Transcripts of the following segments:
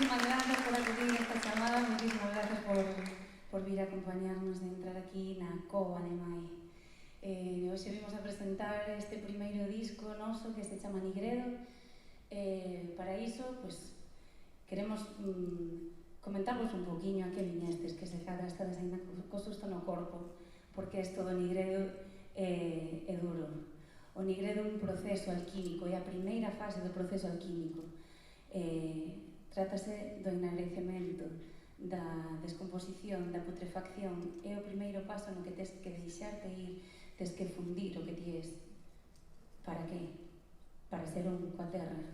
Moitísimas grazas por acudir a esta chamada, moitísimas grazas por vir a acompañarnos de entrar aquí na Cova de Mai. Hoxe vimos a presentar este primeiro disco noso que se chama Nigredo. Para iso, pues, queremos comentarvos un poquinho a que viñestes, que se cadra estades ainda co susto no corpo, porque isto do Nigredo é duro. O Nigredo é un proceso alquímico, é a primeira fase do proceso alquímico. Trátase do enagrecemento, da descomposición, da putrefacción. É o primeiro paso no que tes que deixarte ir, tes que fundir o que ti és. Para que? Para ser un coa terra,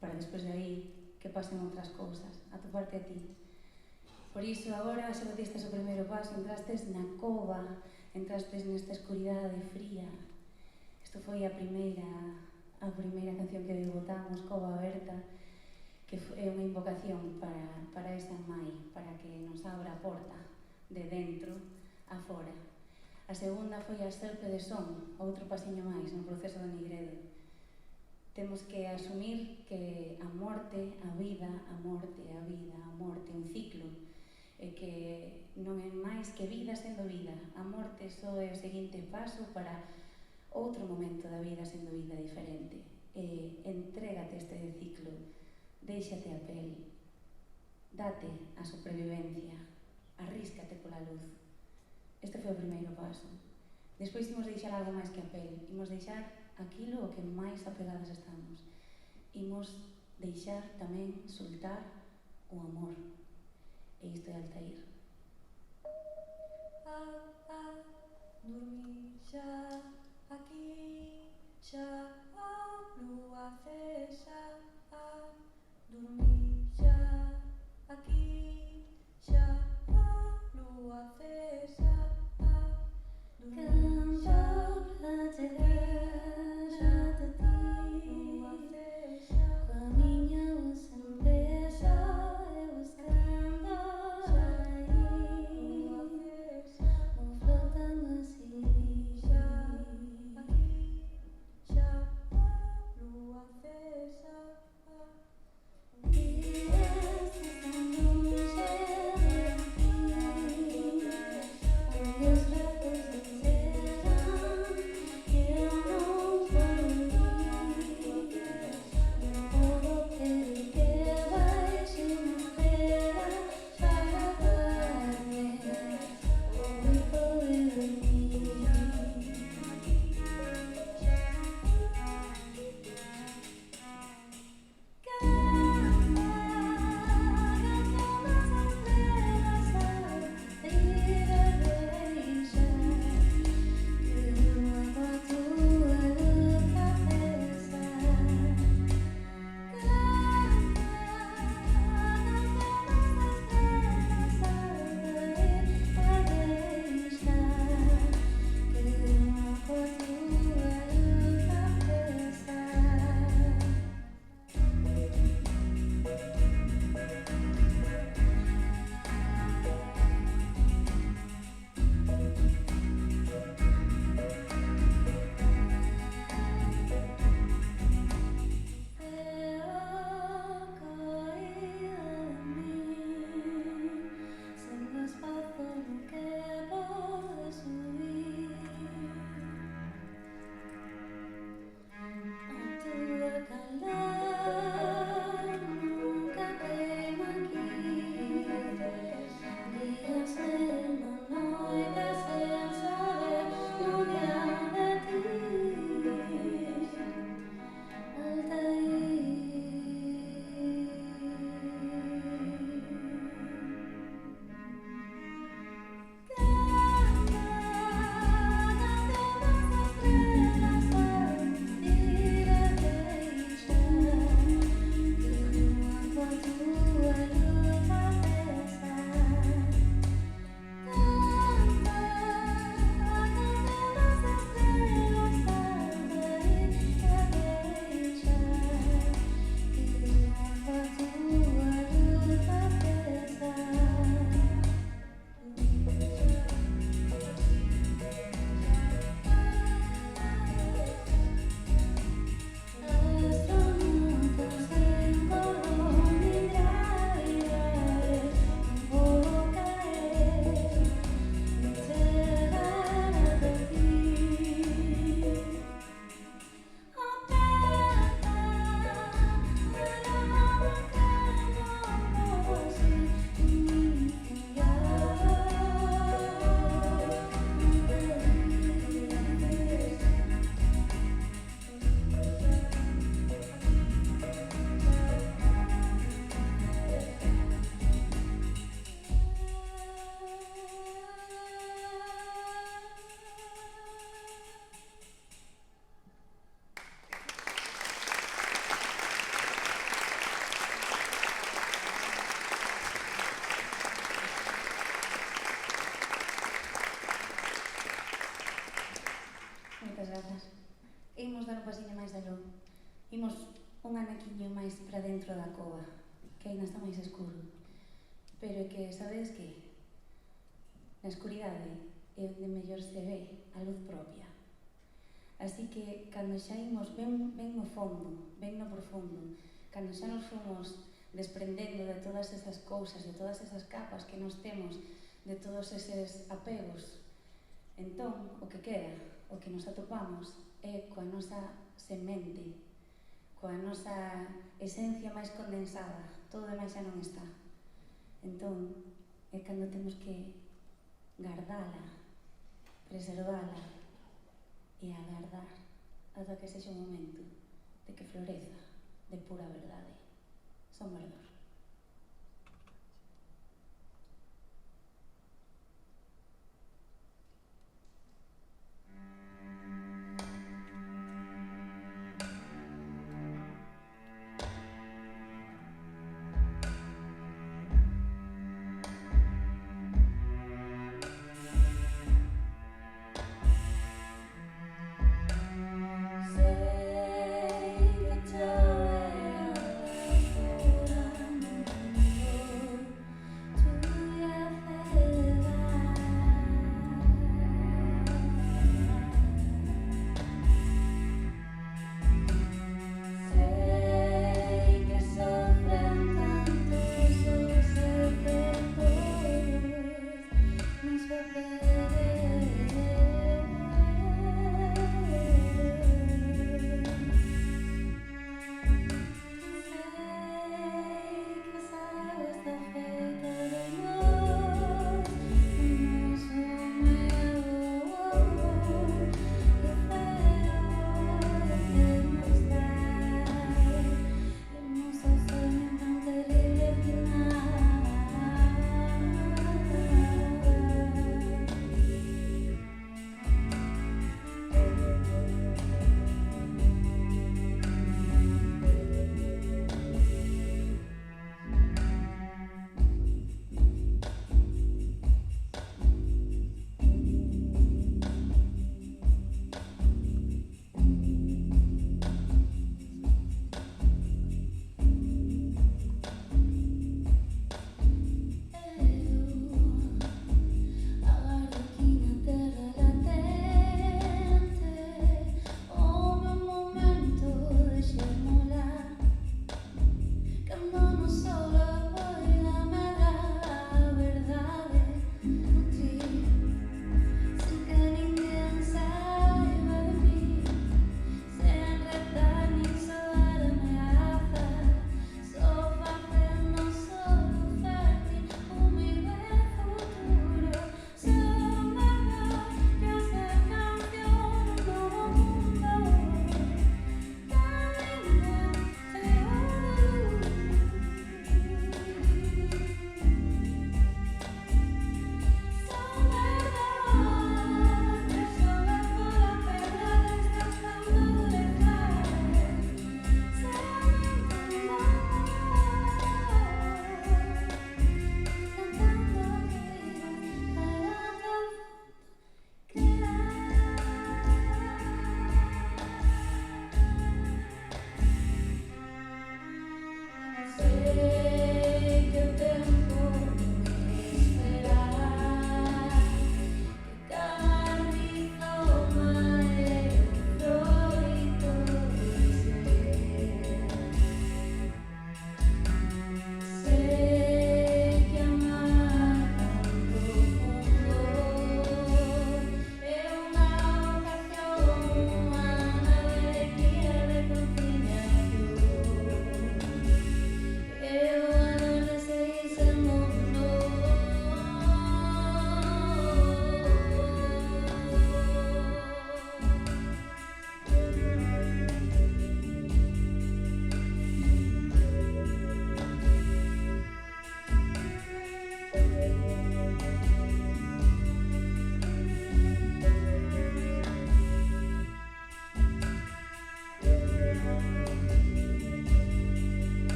para despois de aí que pasen outras cousas, atoparte a ti. Por iso agora xa batistes o primeiro paso, entrastes na cova, entrastes nesta escuridade fría. Isto foi a primeira canción que botamos, Cova Aberta, que é unha invocación para esa Mai, para que nos abra a porta de dentro a fora. A segunda foi a Serpe de Son, outro pasiño máis no proceso do Nigredo. Temos que asumir que a morte, a vida, a morte, a vida, a morte, un ciclo, e que non é máis que vida sendo vida. A morte só é o seguinte paso para outro momento da vida sendo vida diferente. Entrégate este ciclo, déixate a pel, date a supervivencia, arríscate pola luz. Este foi o primeiro paso. Despois imos deixar algo máis que a pel, imos deixar aquilo o que máis apegadas estamos. Imos deixar tamén soltar o amor. E isto é Altair. Dormir xa aquí, xa a lúa cesa. Dormir xa aquí, xa a lúa cesa. Dormir xa aquí, xa a lúa cesa. Coa miña voz empeza eu buscando aí, vou flotando assim. Xa aquí, xa máis para dentro da cova, que aínda está máis escuro. Pero é que, sabedes que? Na escuridade é onde mellor se ve a luz propia. Así que, cando xa imos ben no fondo, ben no profundo, cando xa nos fomos desprendendo de todas esas cousas, de todas esas capas que nos temos, de todos eses apegos, entón, o que queda, o que nos atopamos, é coa nosa semente, coa nosa esencia máis condensada, todo demais xa non está. Entón, é cando temos que guardala, preservala e agardar ata que sexa o momento de que floreza de pura verdade. Son verdor. Sei que teu é a loucura.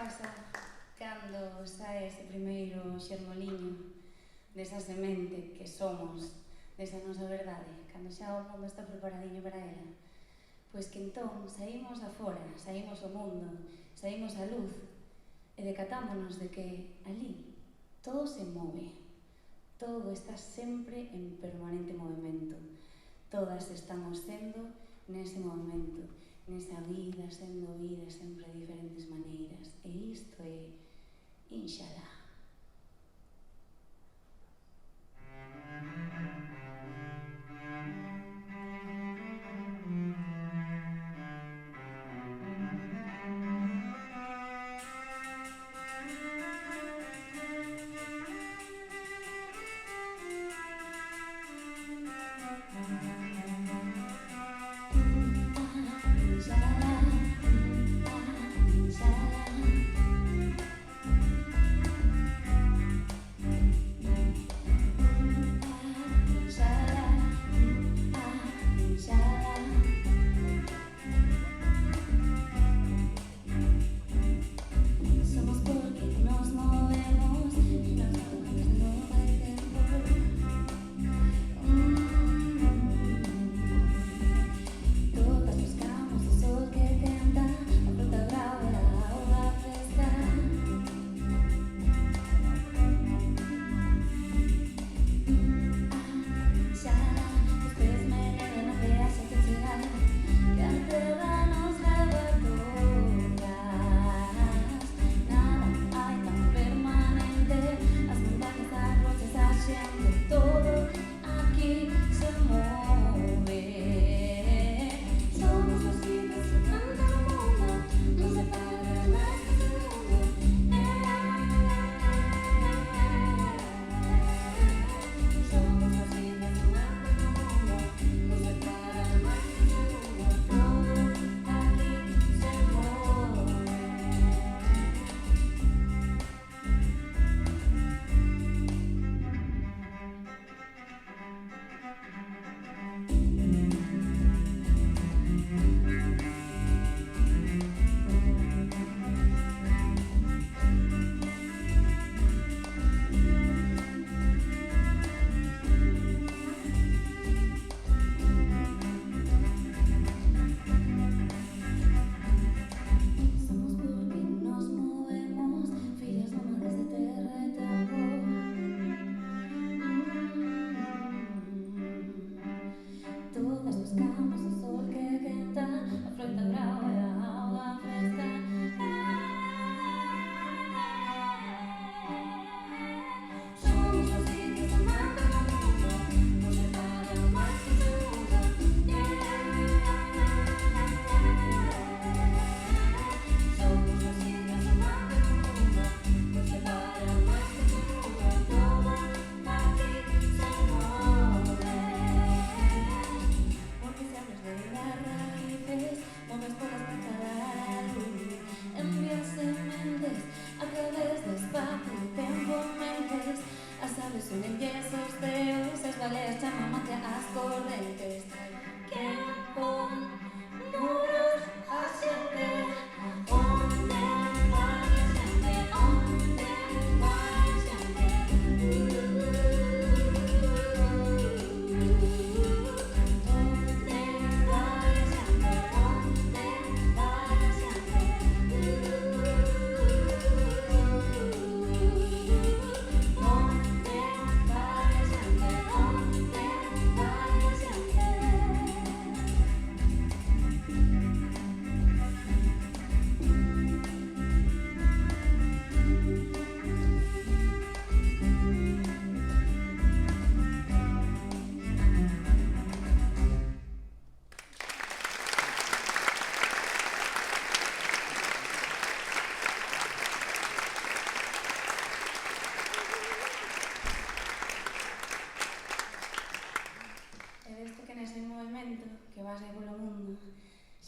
pasa cando sae ese primeiro xermoliño desa semente que somos, desa nosa verdade, cando xa o mundo está preparadiño para ela, pois que entón saímos afora, saímos ao mundo, saímos á luz e decatámonos de que ali todo se move, todo está sempre en permanente movimento, todas estamos sendo nese movimento, nesa vida, sendo vida sempre de diferentes maneiras, e isto é Inxalá.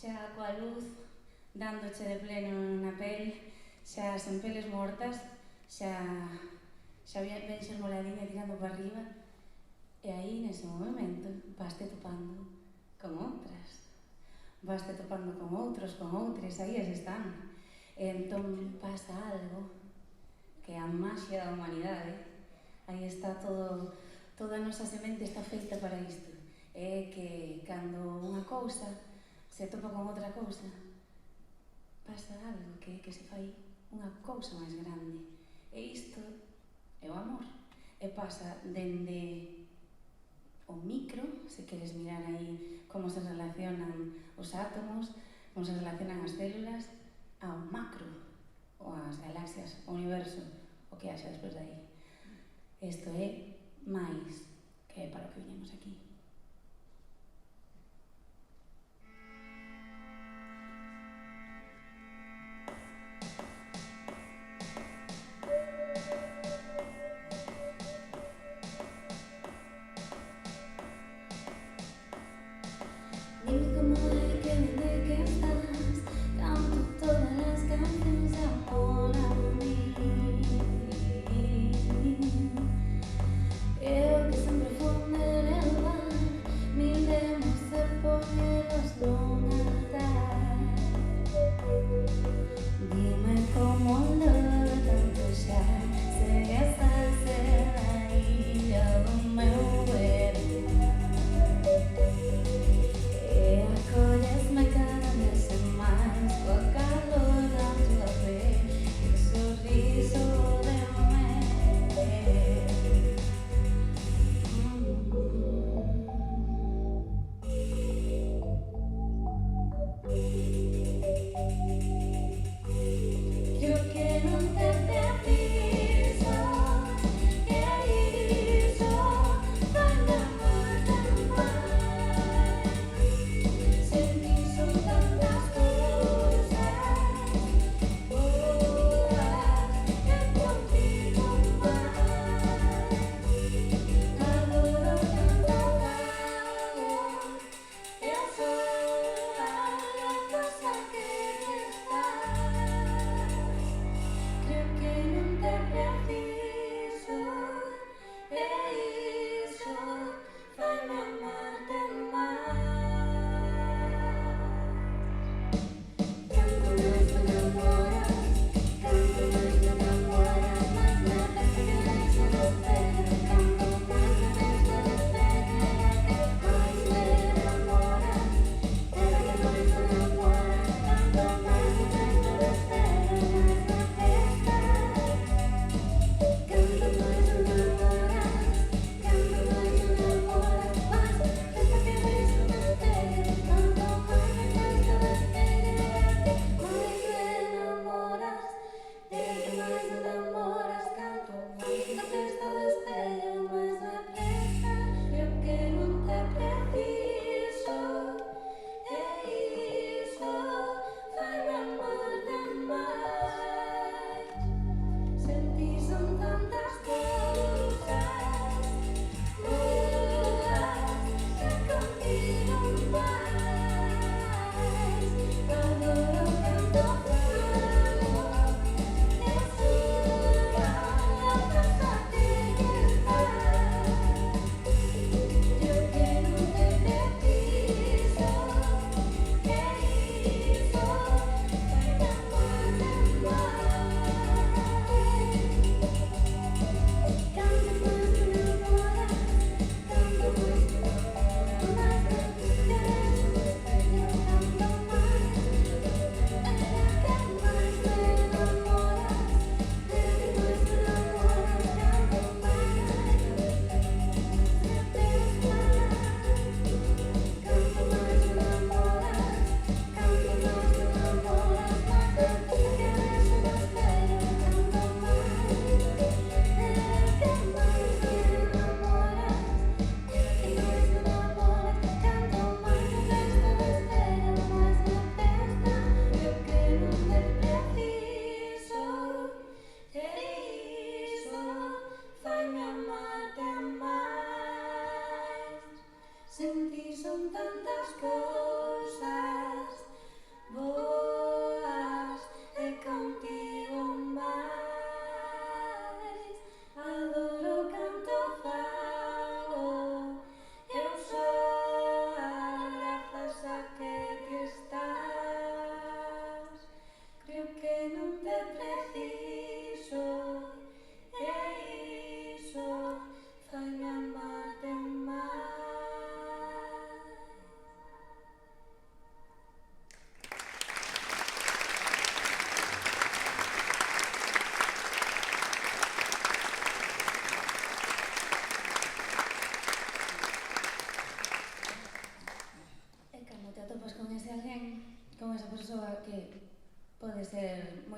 xa coa luz dándoche de pleno na pel, xa sen peles mortas, xa ben xermoladiña tirando para arriba, e aí nese momento vaste topando con outras, vaste topando con outros, con outres, aí as están. E entón pasa algo que é a maxia da humanidade. Aí está todo, toda a nosa semente está feita para isto. É que cando unha cousa se topa con outra cousa, pasa algo que se fai unha cousa máis grande. E isto é o amor. E pasa dende o micro, se queres mirar aí como se relacionan os átomos, como se relacionan as células, ao macro, ou as galaxias, o universo, o que haxa despois de aí. Isto é máis que é para o que viñemos aquí. Dime cómo es que desde que estás canto todas las canciones de amor a mí. Creo que siempre fue un elevar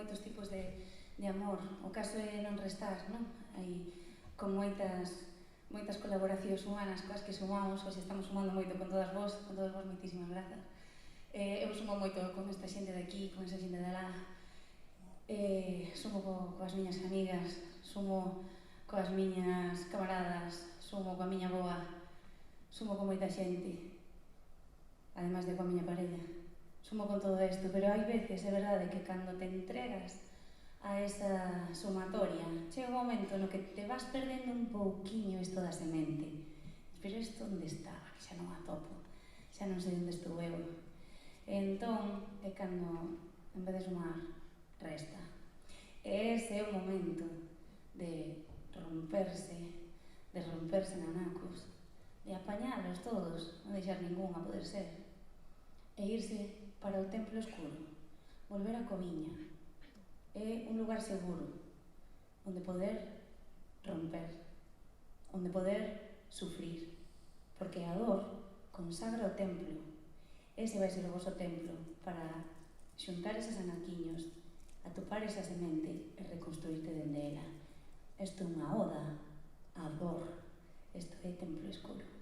moitos tipos de amor. O caso é non restar, non? Hai con moitas colaboracións humanas coas que sumamos, hoxe estamos sumando moito con todas vos, moitísimas grazas. Eu sumo moito con esta xente de aquí, con esa xente de alá, sumo coas miñas amigas, sumo coas miñas camaradas, sumo coa miña boa, sumo con moita xente, ademais de coa miña parella. Sumo con todo isto, pero hai veces, é verdade, que cando te entregas a esa sumatoria, chega un momento no que te vas perdendo un pouquiño isto da semente. Pero isto onde está? Xa non atopo, xa non sei onde estou eu. E entón, é cando, en vez de sumar, resta. E ese é o momento de romperse nanacos, de apañalos todos, non deixar ningún a poder ser, e irse para o templo escuro, volver a Coviña. É un lugar seguro, onde poder romper, onde poder sufrir, porque a dor consagra o templo. Ese vai ser o vosso templo para xuntar eses anaquiños, atopar esa semente e reconstruirte dende ela. Isto é unha oda á dor. Isto é templo escuro.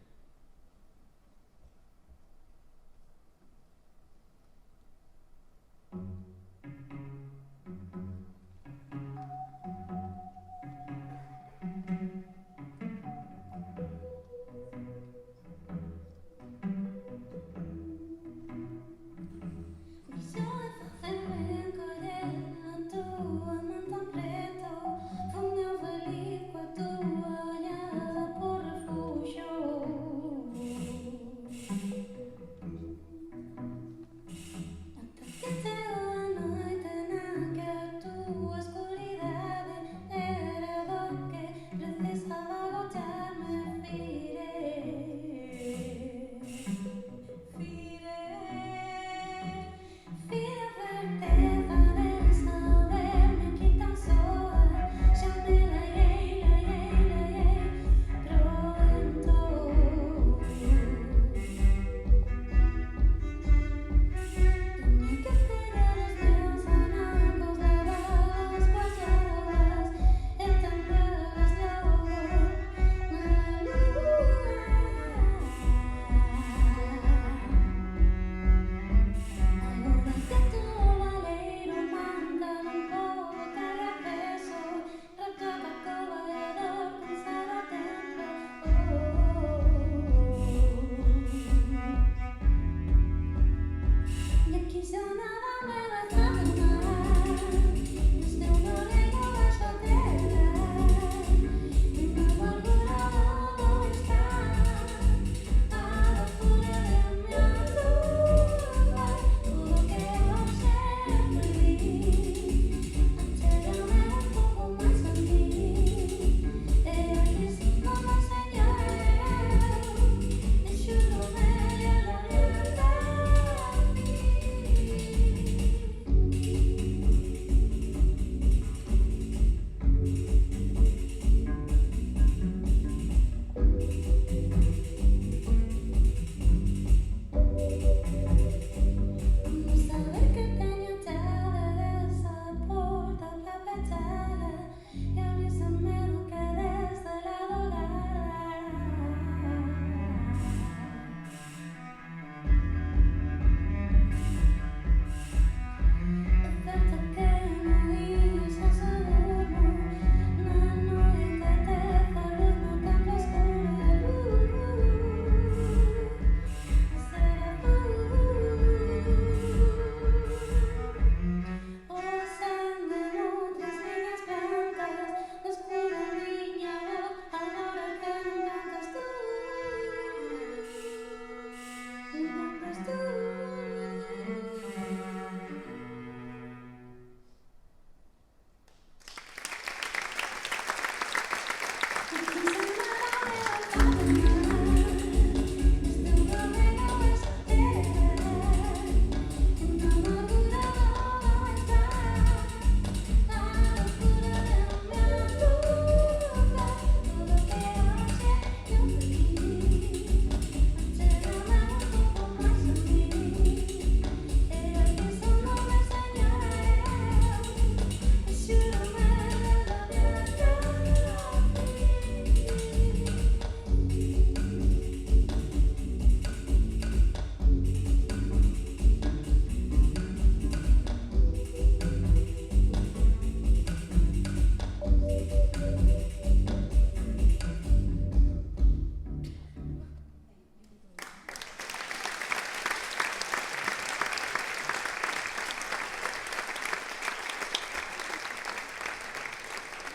Deixou de facerme encolher a tua man tan preta. Foi meu feliz coa tua olhada por refuxo.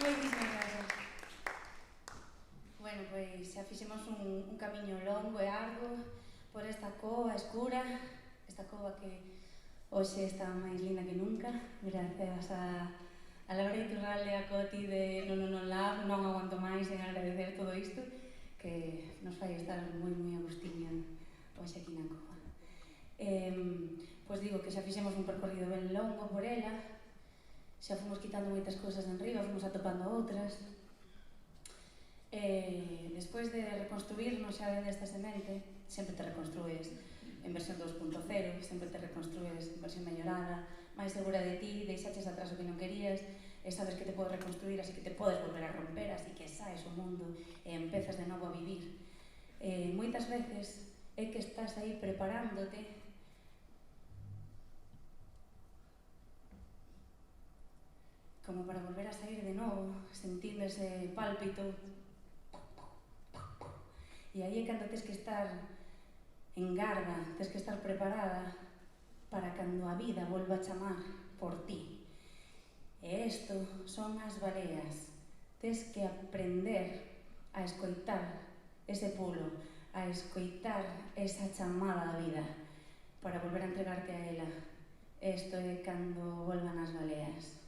Moitísimas gracias. Bueno, pois xa fixemos un camiño longo e arduo por esta cova escura, esta cova que hoxe está máis linda que nunca, gracias a Laura Iturralde e a Coti de Non Lab. Non aguanto máis en agradecer todo isto que nos fai estar moi agustiño hoxe aquí na cova. Pois digo que xa fixemos un percorrido ben longo por ela, xa fomos quitando moitas cousas de enriba, fomos atopando outras. Despois de reconstruirnos xa dende esta semente, sempre te reconstrues en versión 2.0, sempre te reconstrues en versión mellorada, máis segura de ti, deixaches atrás o que non querías, e sabes que te podes reconstruir, así que te podes volver a romper, así que saes o mundo e empezas de novo a vivir. Moitas veces é que estás aí preparándote como para volver a sair de novo, sentindo ese pálpito. E aí é cando tens que estar en garda, tens que estar preparada para cando a vida volva a chamar por ti. E isto son as baleas. Tens que aprender a escoitar ese pulo, a escoitar esa chamada da vida para volver a entregarte a ela. Isto é cando volvan as baleas.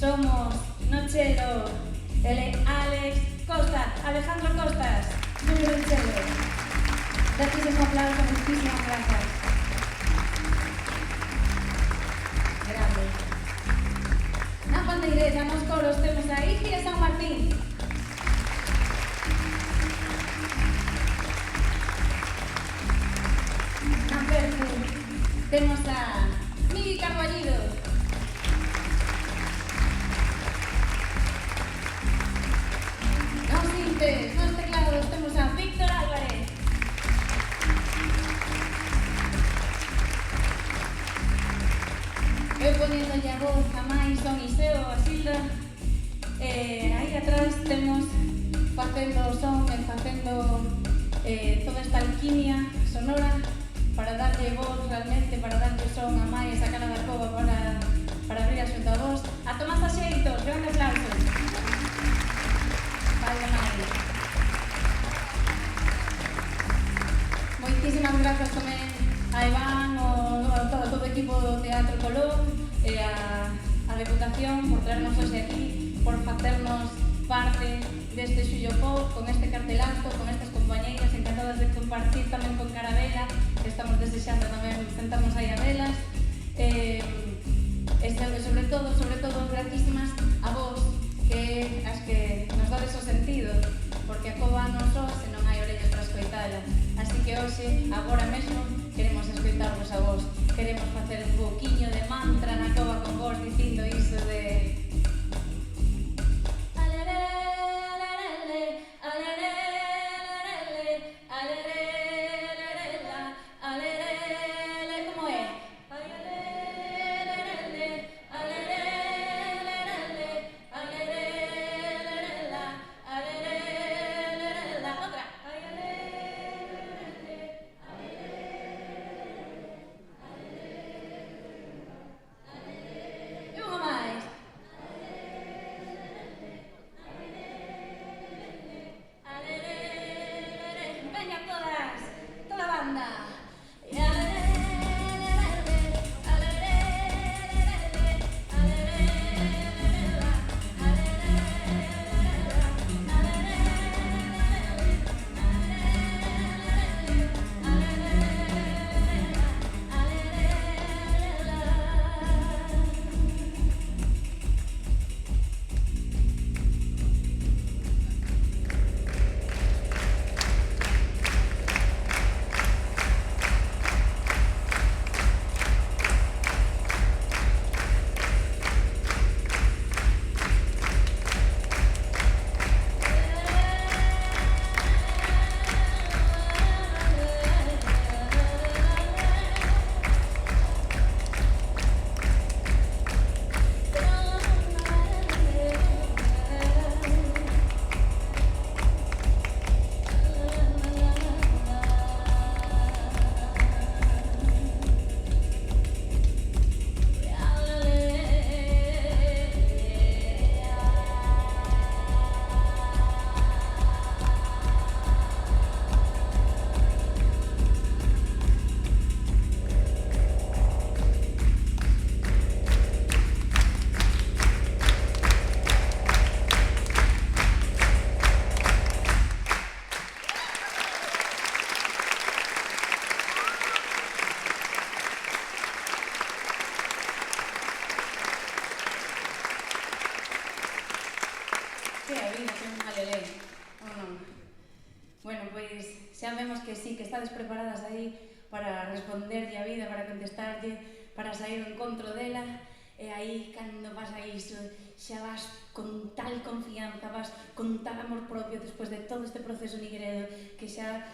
Somos noche violonchelo. Ele Alex Costa, Alejandro Costas, no violonchelo. Datísimo aplauso, muchísimas gracias. Grande. Na pandeireta, nos coros, temos a Igi e San Martín. Na percu, temos a Miguel Carballido. Nos sintes, nos teclados, temos a Víctor Álvarez. Eu poniéndolle a voz a máis son Iseo, a Silda. Aí atrás temos facendo o son e facendo toda esta alquimia sonora para darlle voz realmente, para darlle son a máis a cara da cova para abrir a xunta a voz. A Tomás Axeitos, grande aplauso. Vale, máis. Moitísimas grazas tamén a Iván, todo o equipo do Teatro Colón e a Deputación por traernos hoxe aquí, por facernos parte deste Xullo Pop, con este cartelazo, con estas compañeiras encantadas de compartir tamén con Carabela, que estamos desexando tamén sentarnos aí a velas. E sobre todo, gratísimas a vos, que as que nos dades o sentido, porque a cova non soa se non hai orellas para escoitala. Así que hoxe, agora mesmo, queremos escoitarvos a vos. Queremos facer un pouquiño de mantra na cova con vos, dicindo iso de... Bueno, pois xa vemos que sí, que estades preparadas aí para responderlle a vida, para contestarlle, para sair ao encontro dela. E aí, cando vas a iso, xa vas con tal confianza, vas con tal amor propio despois de todo este proceso nigredo, que xa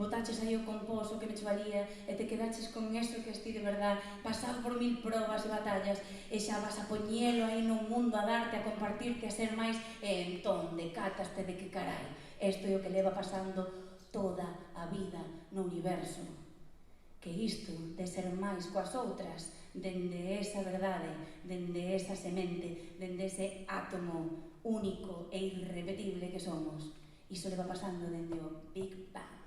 botaches aí o composo que me chevalía e te quedaches con eso que esti de verdad, pasado por 1000 probas e batallas, e xa vas a poñelo aí no mundo, a darte, a compartirte, a ser máis, e entón, decátaste de que carai, isto é o que leva pasando toda a vida no universo. Que isto de ser máis coas outras, dende esa verdade, dende esa semente, dende ese átomo único e irrepetible que somos. Iso leva pasando dende o Big Bang.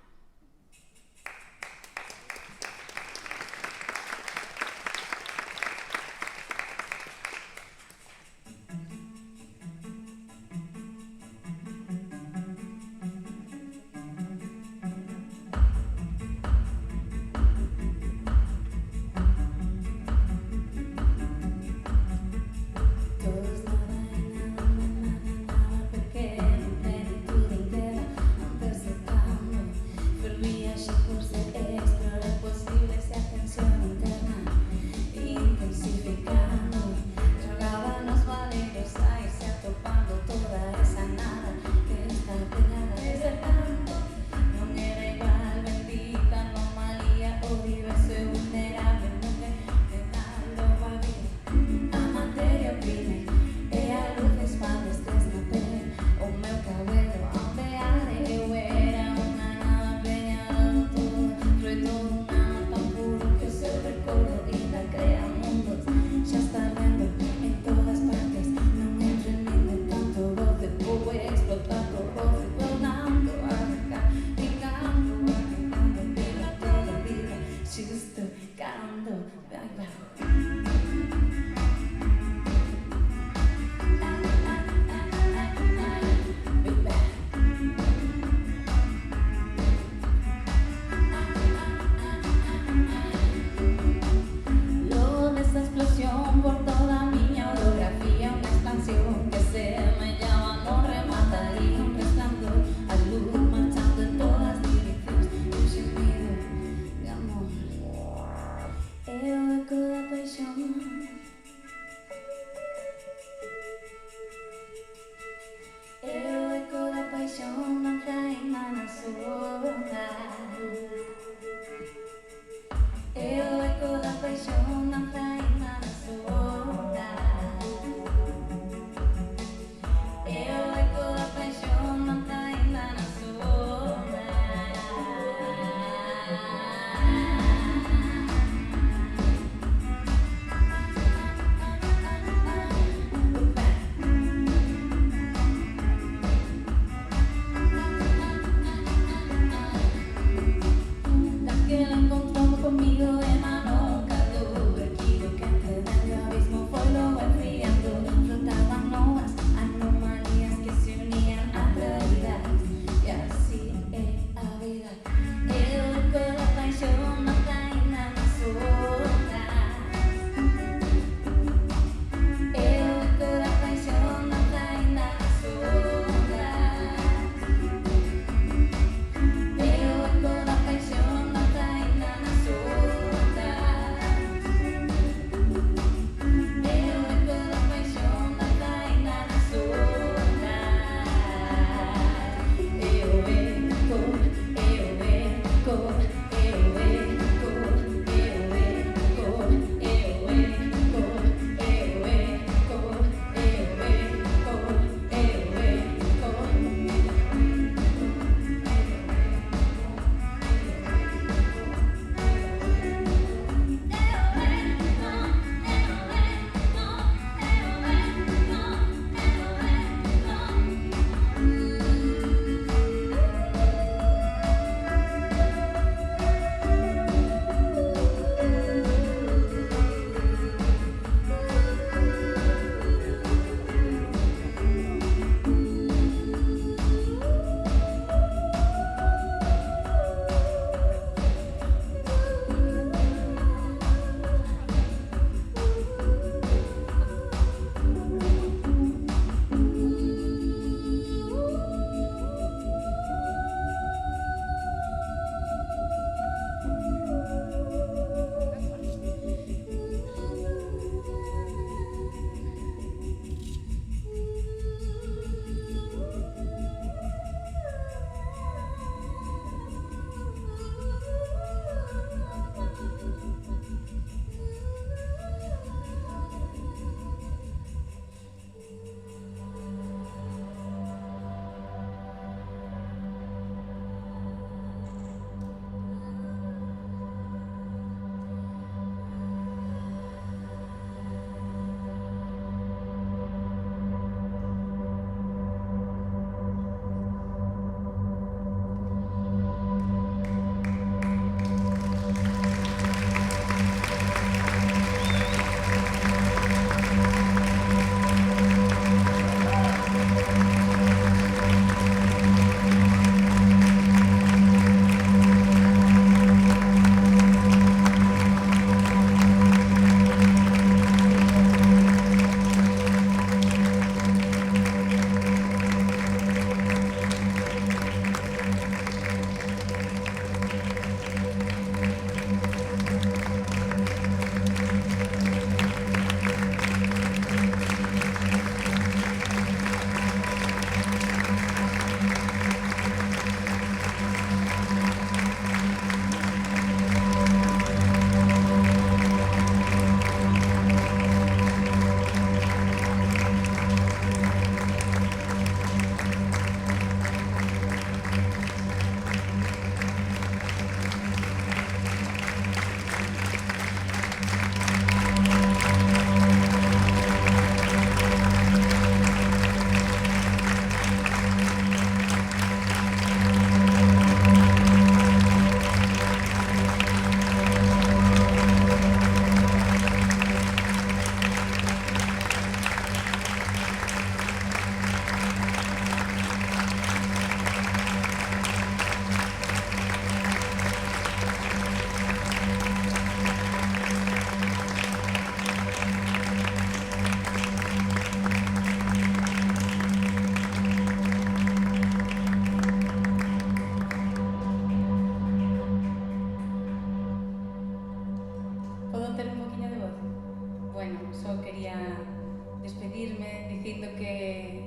dicindo que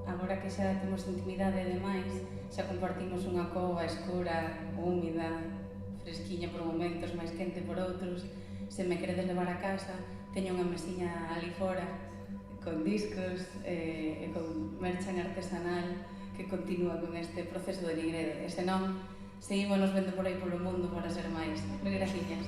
agora que xa temos intimidade e demais, xa compartimos unha cova escura, húmida, fresquiña por momentos, máis quente por outros. Se me queredes levar a casa, teño unha mesiña ali fora con discos e con merchan artesanal que continúa con este proceso de Nigredo. E senón, seguímonos vendo por aí polo mundo para ser máis. Moi graciñas.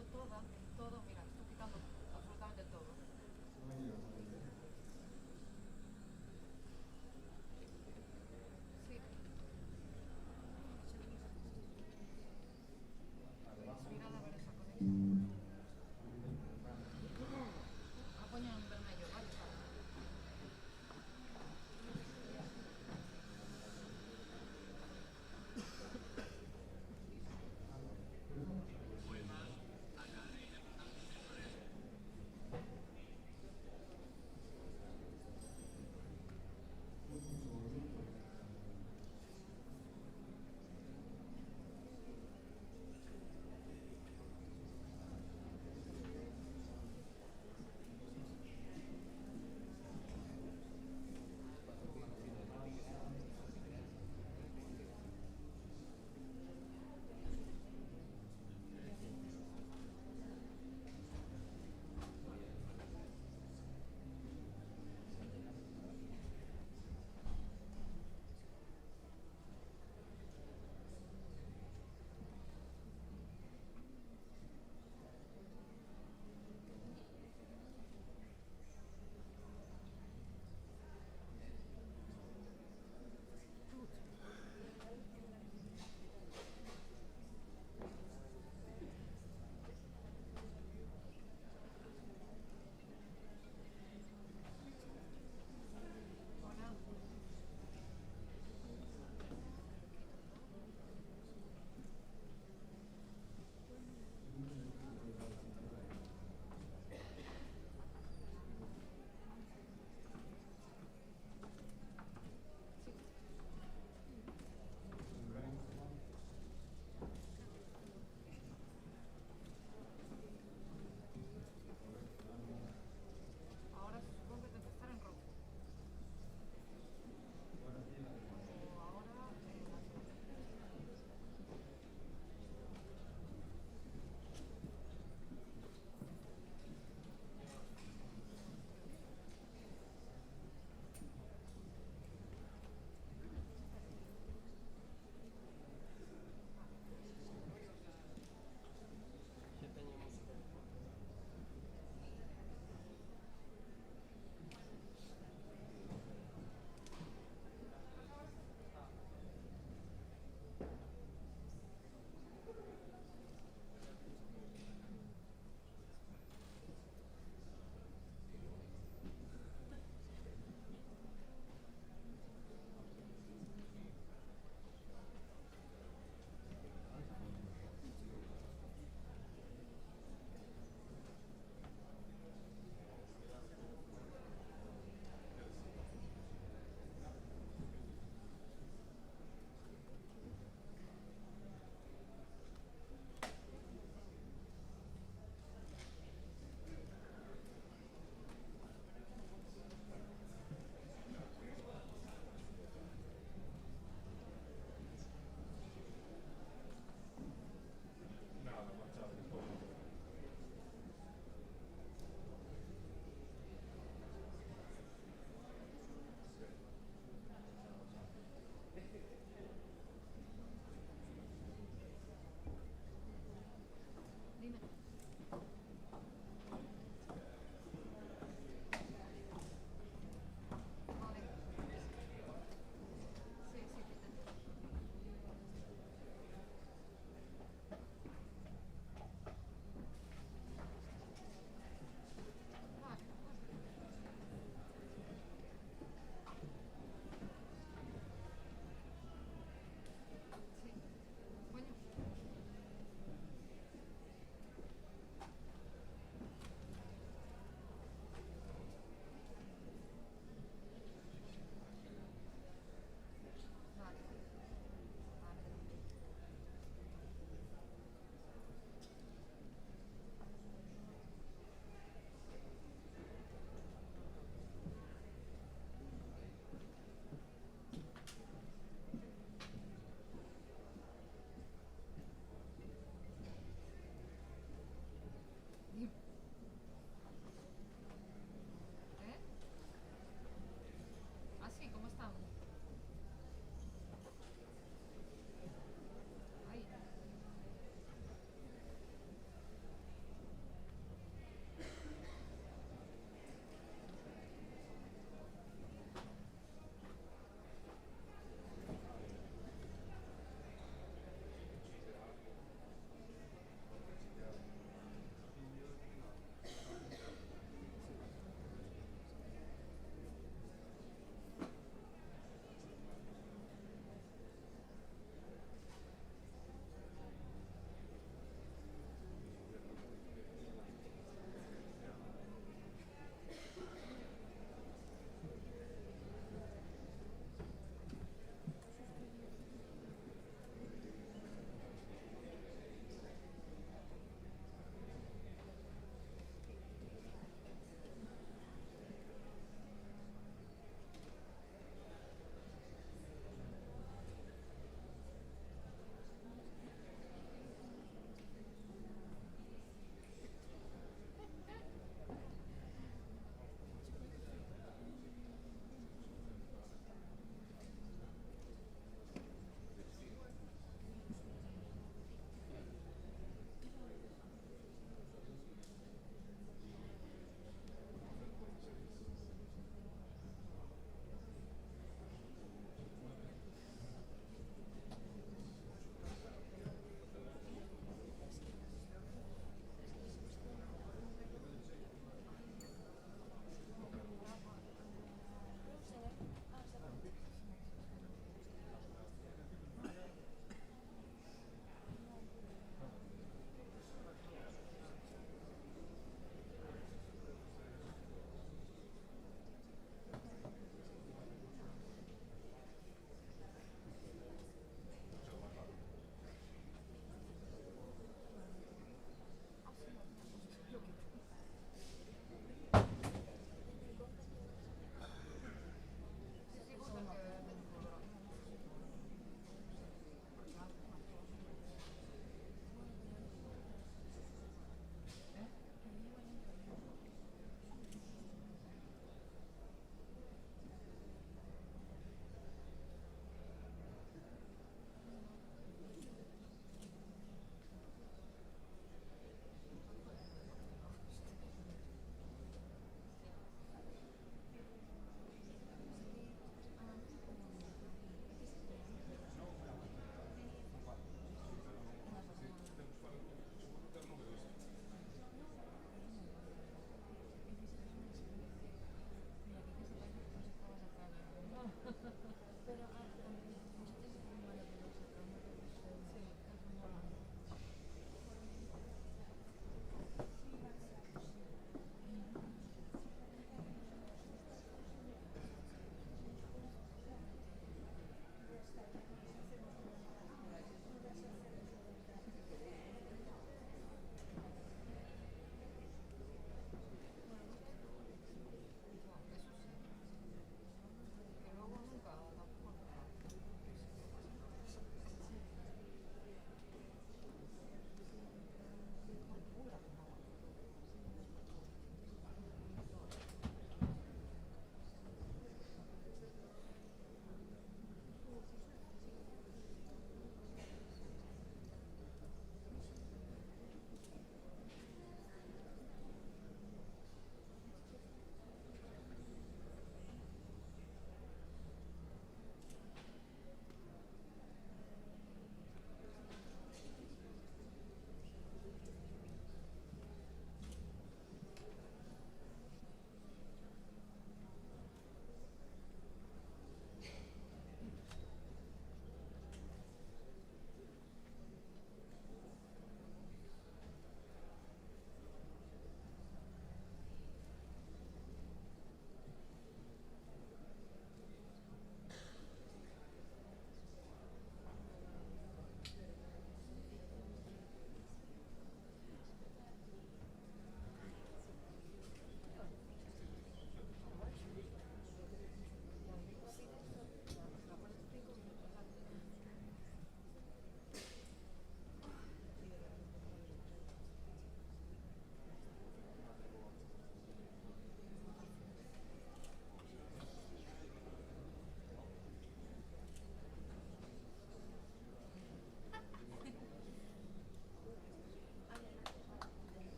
hecho todo, mira, estoy quitando absolutamente todo. Sí. Mirad a ver esa conexión. La poño en vermello, vale, vale.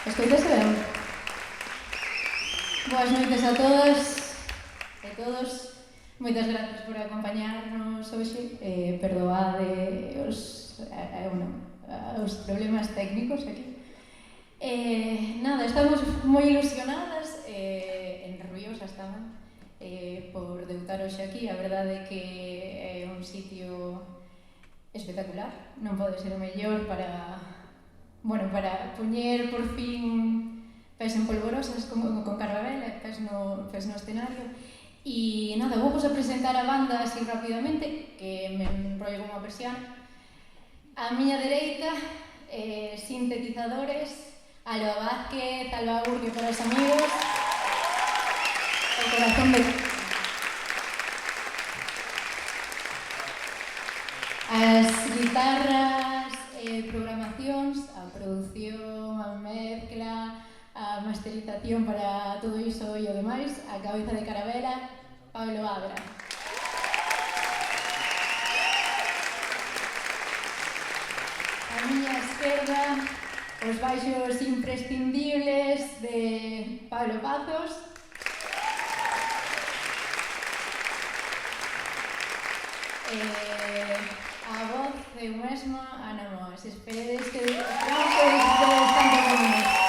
Escoitase ben? Boas noites a todas e todos. Moitas gracias por acompañarnos hoxe. Perdoade os problemas técnicos aquí. Nada, estamos moi ilusionadas e nerviosas tamén por debutar hoxe aquí. A verdade é que é un sitio espectacular. Non pode ser o mellor para poñer por fin pés en polvorosas con Carabela, pés no escenario. E nada, vou vos a presentar a banda así rapidamente, que me enrollo como a persiana. A miña dereita, sintetizadores, Alba Vázquez, Alba Urrio para os amigos, o corazón de... As guitarras, programacións, a produción, a mezcla, a masterización para todo iso e o demais, a cabeza de Carabela, Pablo Abra. A miña esquerda, os baixos imprescindibles de Pablo Pazos. A voz de eu mesma, Ana Moas. Esperamos que disfrutedes tanto como nós.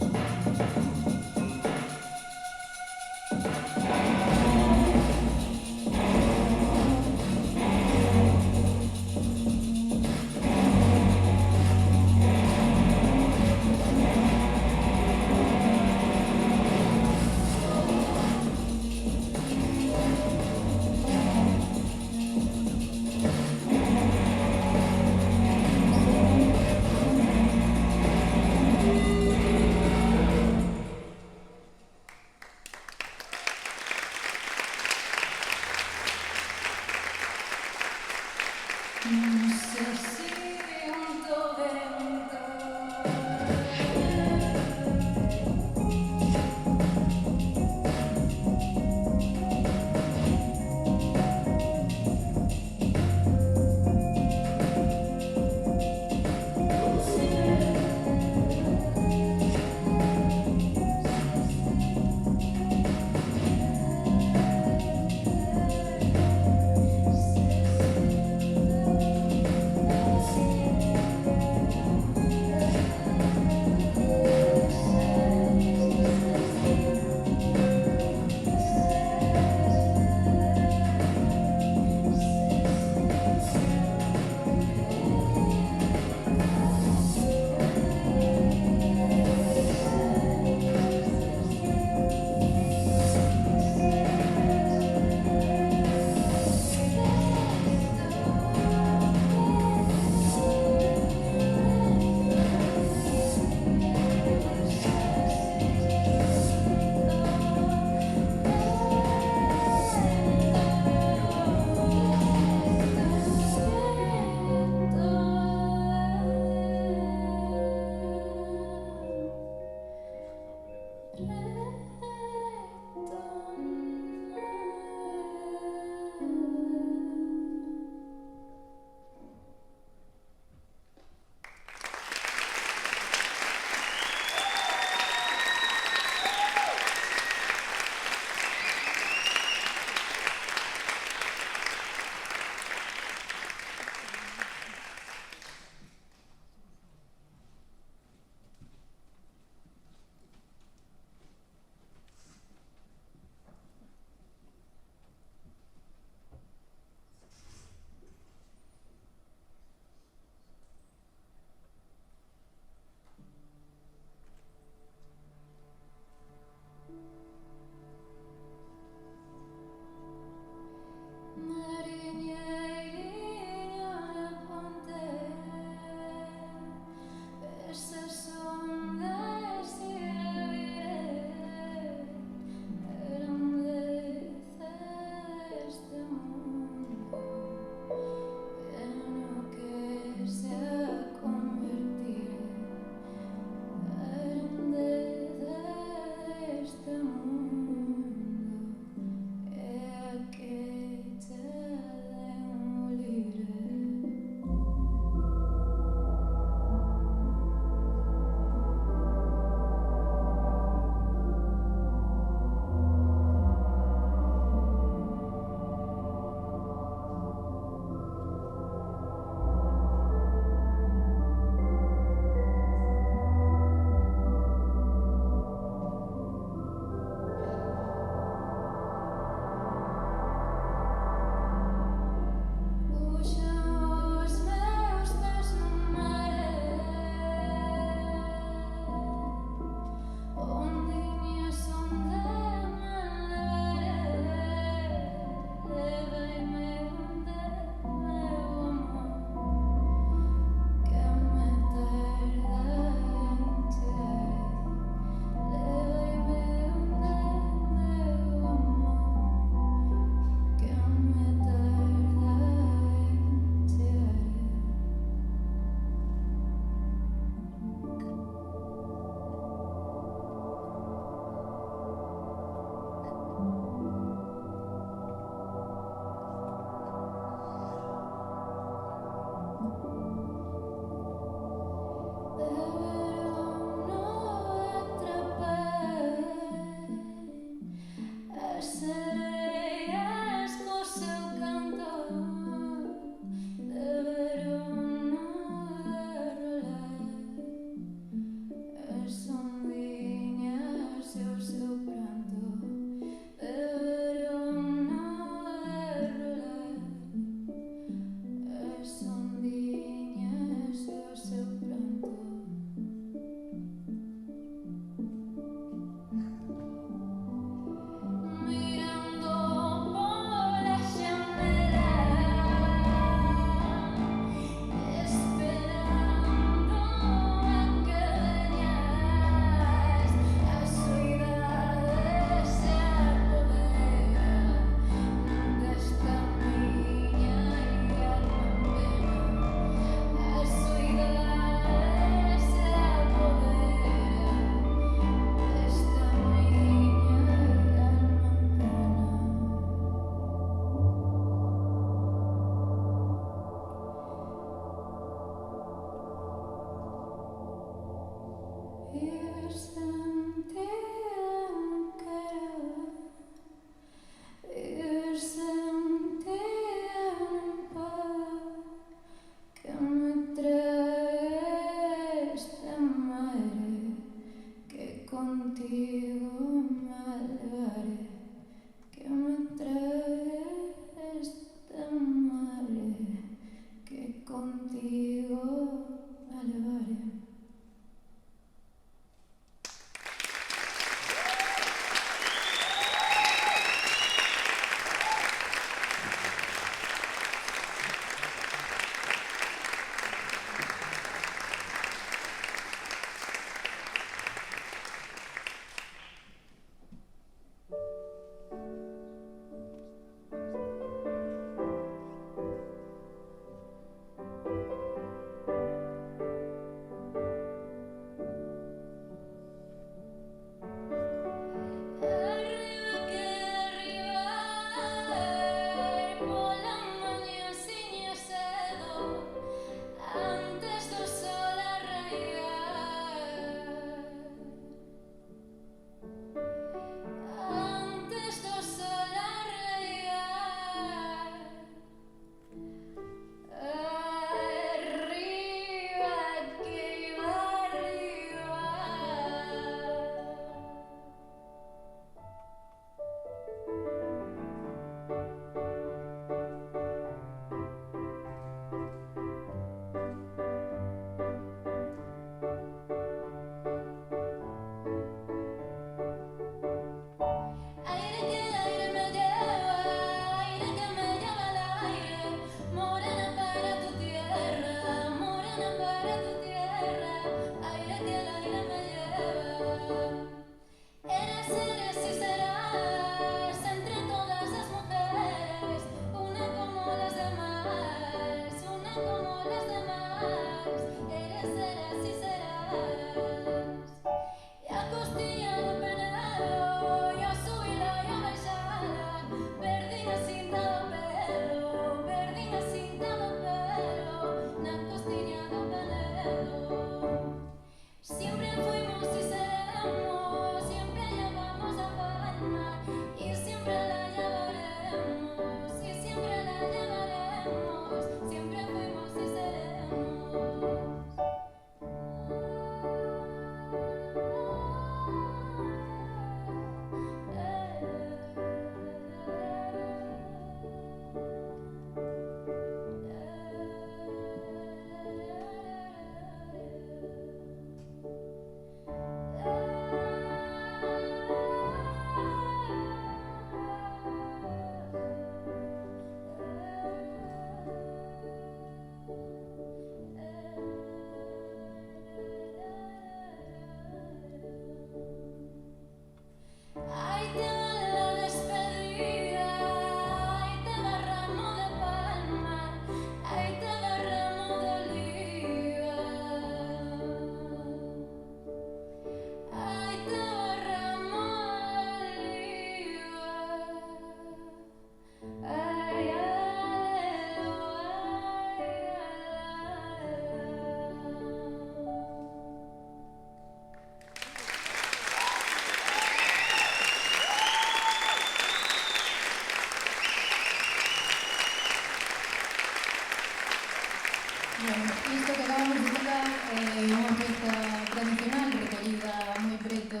Bueno, isto que acabamos de tocar é unha peza tradicional recollida moi preto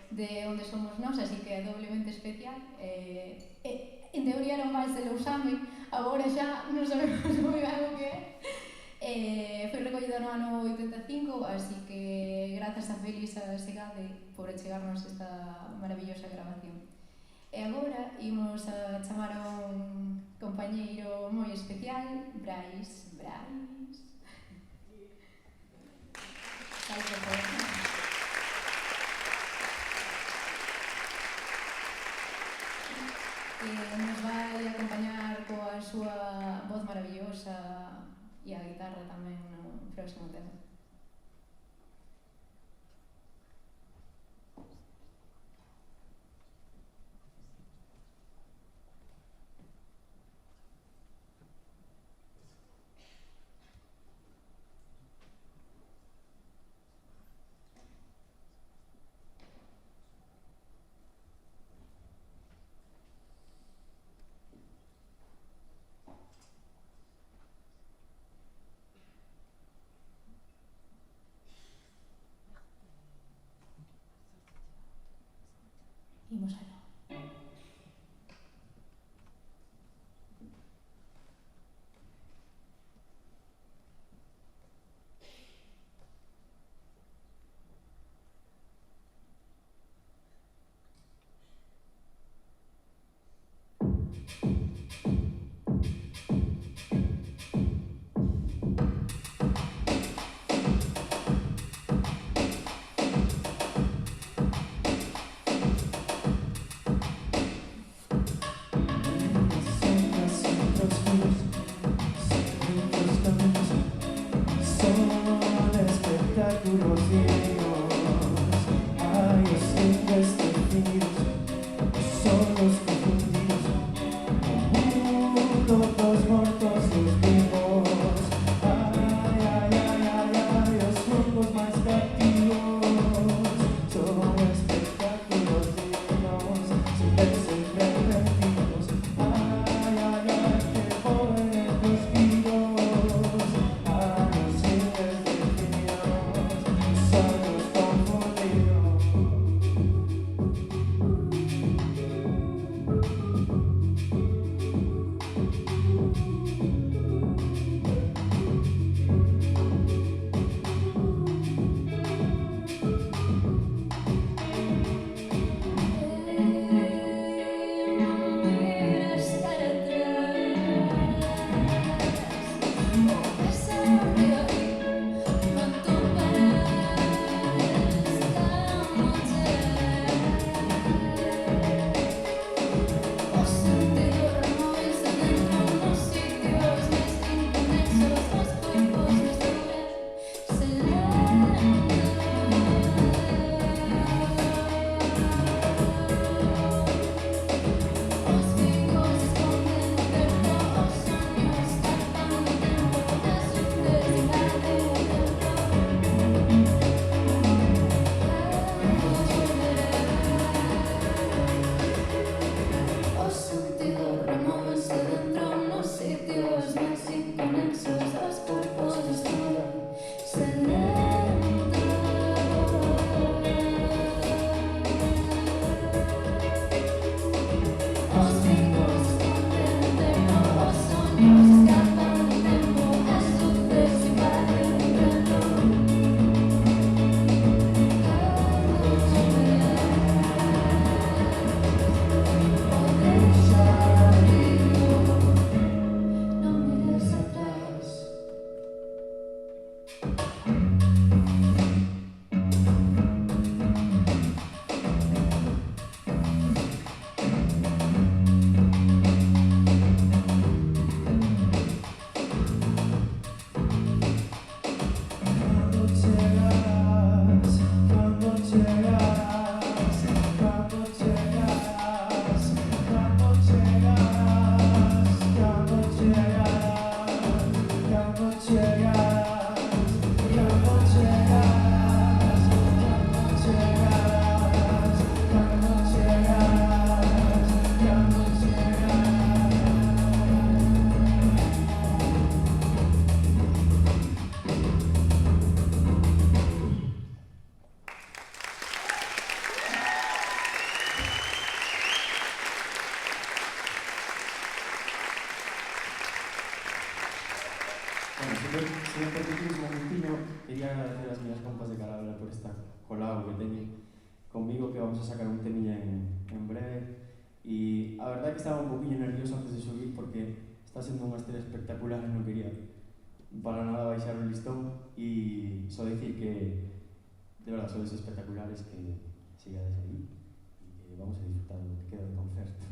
de onde somos nós, así que é doblemente especial. En teoría era un vals de Lousame, agora xa non sabemos moi ben o que é. Foi recollida no ano 85, así que grazas a Félix Segade por achegarnos esta maravillosa grabación. E agora imos a chamar a un compañeiro moi especial, Brais. Nos vai acompañar coa súa voz maravillosa e a guitarra tamén no próximo tema. Bueno, se me permitís un momentiño, quería agradecer as miñas compas de Calabria por esta colado que teñen conmigo, que vamos a sacar un temilla en breve. E a verdade é que estaba un poquinho nervioso antes de subir porque está sendo unha estrella espectacular e non quería para nada baixar o listón e só dicir que de verdade sois espectaculares, que sigades aí e que vamos a disfrutar do que queda de concerto.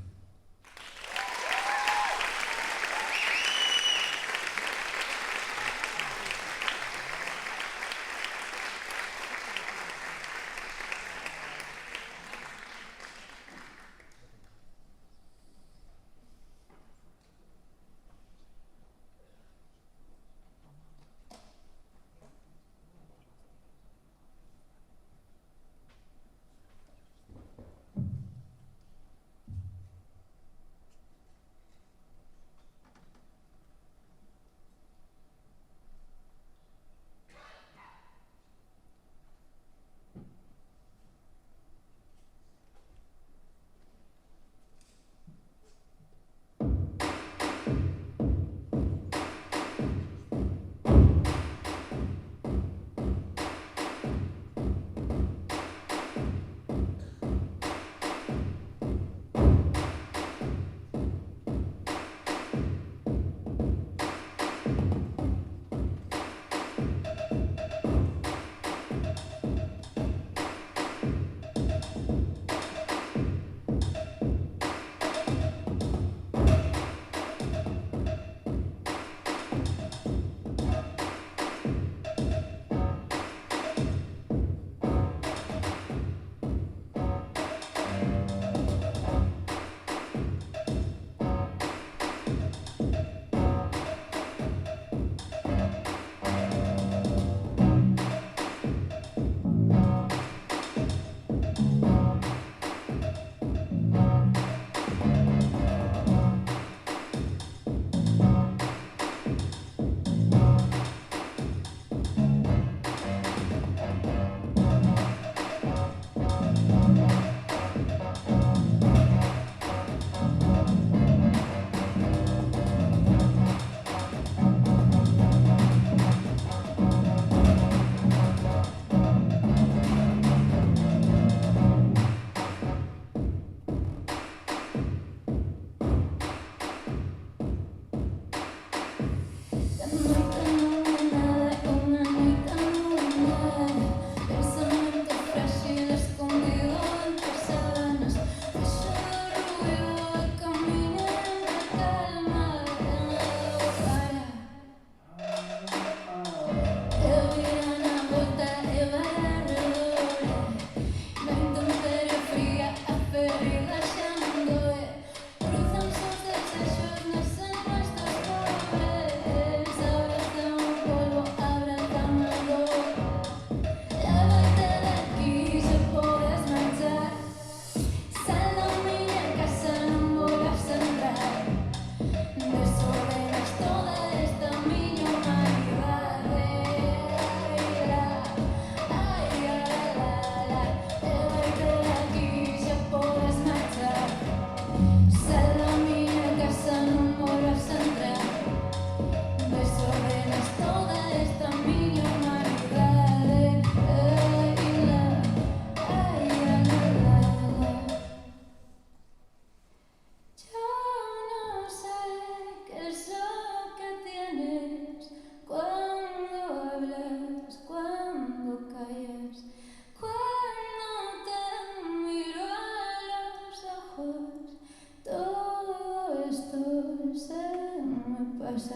pasa.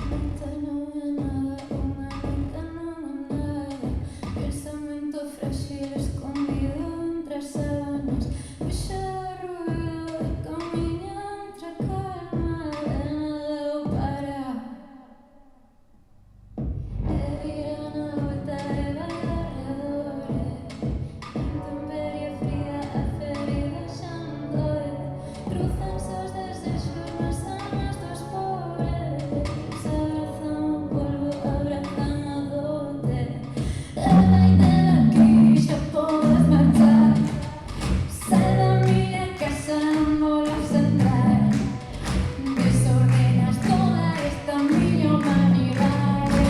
Mente non é nada, unha mente non é nada. Pensamento frágil escondido entre as sábanas. Puxa ruído de camiño entre a calma de nada o para. E ir na volta e vai arredores. Intemperie fría, a ferida xa non doe. Cruzanse os desexos nas almas dos pobres. Abrazan o polvo, abrazan a dote. E vaite daqui, xa podes marchar. Sai da miña casa, non volvas a entrar. Desordenas toda esta miña humanidade.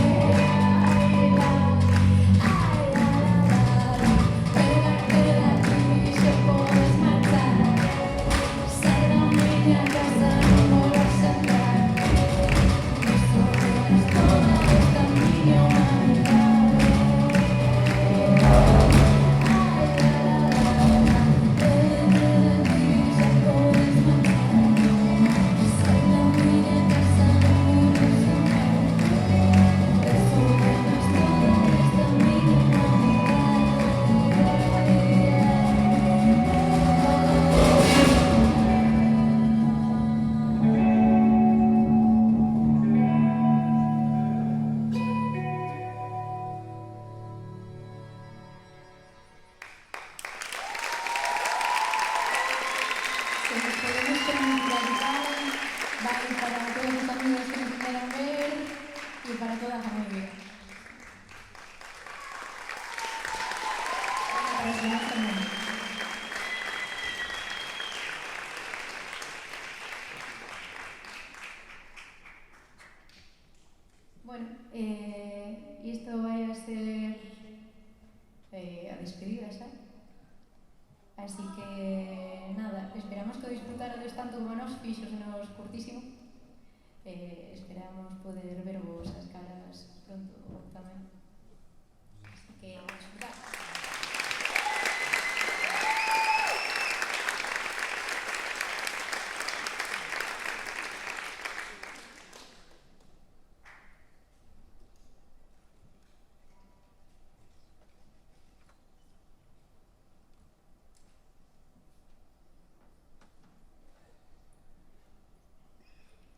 Pégate daqui, xa podes marchar. Sai da miña casa, non volvas a entrar. Desordenas toda esta miña humanidade. Nos podemos comunicar, vale para todos los amigos que nos quieran ver y para toda la familia. Para los demás también. Bueno, y esto vaya a ser a despedida, ¿sabes? Así que, nada, esperamos que disfrutarades tanto como nos fixos nos curtísimo. Esperamos poder vervos as caras pronto tamén. Así que, disfrutar.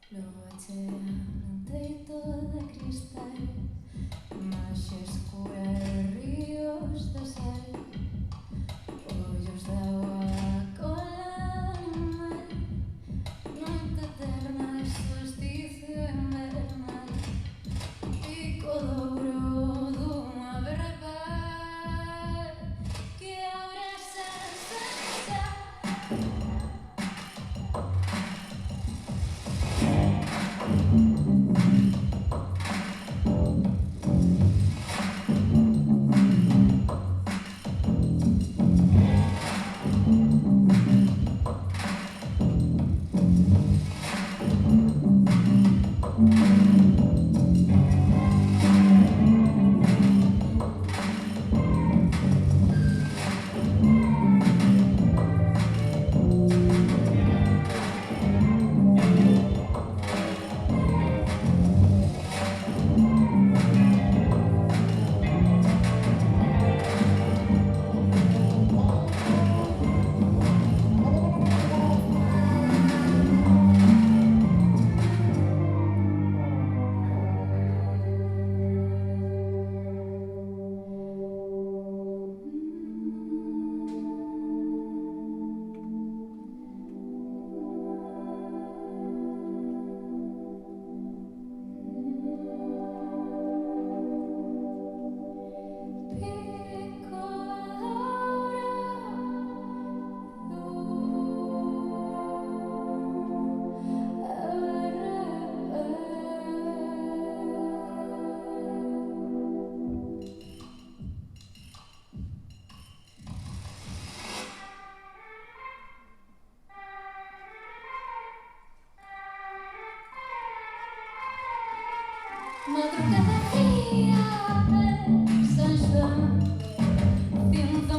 Logo chea nun teito de cristal, máis escura de ríos de sal, ollos de agua colada nun mar, noite eterna e solsticio invernal, pico douro dunha verbal que ahora se fecha. Madrugada fría de San Xoán, ciento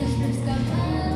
veces me he escapado